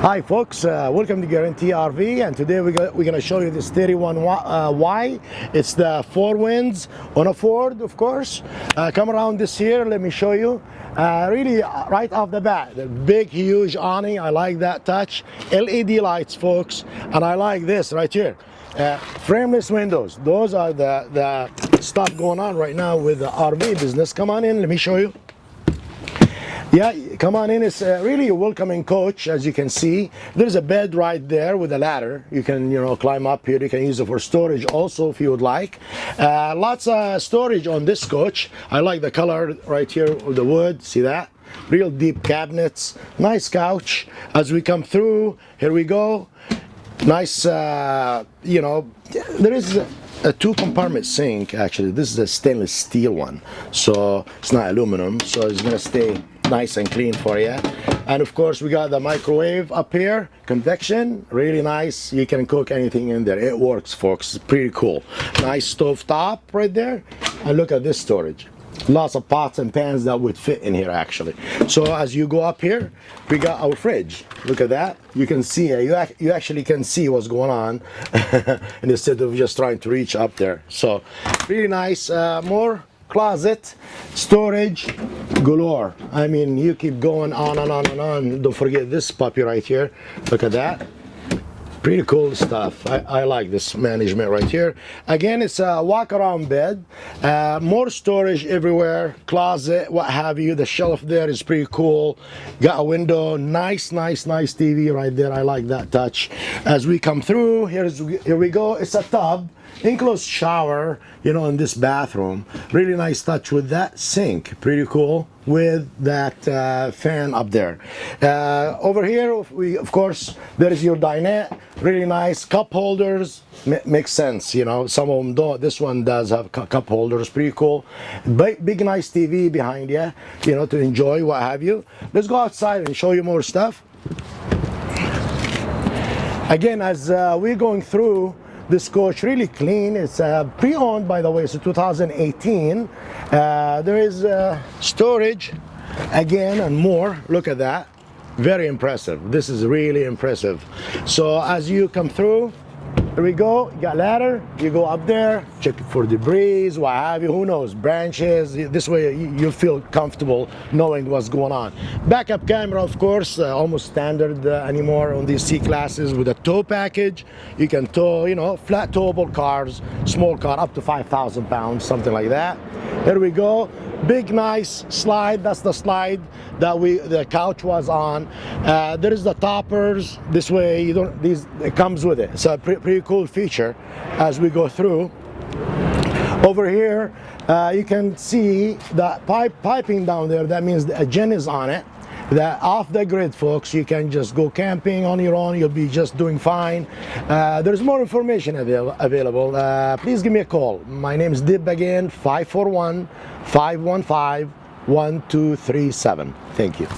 Hi folks, welcome to Guarantee RV, and today we're going to show you this 31Y. It's the Four Winds on a Ford, of course. Come around this here, let me show you. Really right off the bat, the big huge awning, I like that touch. LED lights folks, and I like this right here. Frameless windows, those are the stuff going on right now with the RV business. Come on in, let me show you. Yeah, come on in. It's really a welcoming coach, as you can see. There's a bed right there with a ladder. You can, climb up here. You can use it for storage also if you would like. Lots of storage on this coach. I like the color right here of the wood. See that? Real deep cabinets. Nice couch. As we come through, here we go. Nice, there is a two-compartment sink. Actually, this is a stainless steel one, so it's not aluminum, so it's gonna stay nice and clean for you. And of course we got the microwave up here, convection, really nice. You can cook anything in there. It works folks, it's pretty cool. Nice stove top right there, and look at this storage. Lots of pots and pans that would fit in here actually. So as you go up here, we got our fridge. Look at that. You can see, you actually can see what's going on instead of just trying to reach up there. So really nice. More closet, storage galore. I mean, you keep going on and on and on. Don't forget this puppy right here. Look at that. Pretty cool stuff. I like this management right here. Again, it's a walk around bed. More storage everywhere, closet, what have you. The shelf there is pretty cool. Got a window, nice TV right there. I like that touch. As we come through, here we go. It's a tub. Enclosed shower, in this bathroom. Really nice touch with that sink. Pretty cool with that fan up there. Over here, of course, there is your dinette. Really nice cup holders. Makes sense, some of them don't. This one does have cup holders. Pretty cool. Big nice TV behind you, to enjoy, what have you. Let's go outside and show you more stuff. Again, as we're going through, this coach really clean. It's pre-owned, by the way. It's a 2018. There is storage again and more. Look at that. Very impressive. This is really impressive. So as you come through, here we go. You got ladder. You go up there, check for debris, what have you. Who knows? Branches. This way you feel comfortable knowing what's going on. Backup camera, of course, almost standard anymore on these C classes with a tow package. You can tow, flat towable cars, small car up to 5,000 pounds, something like that. Here we go. Big nice slide. That's the slide that the couch was on. There is the toppers. This way it comes with it. It's a pretty cool feature as we go through. Over here you can see the piping down there. That means the gen is on it. That off the grid folks, you can just go camping on your own. You'll be just doing fine. There's more information available. Please give me a call. My name is Dib again, 541-515-1237. Thank you.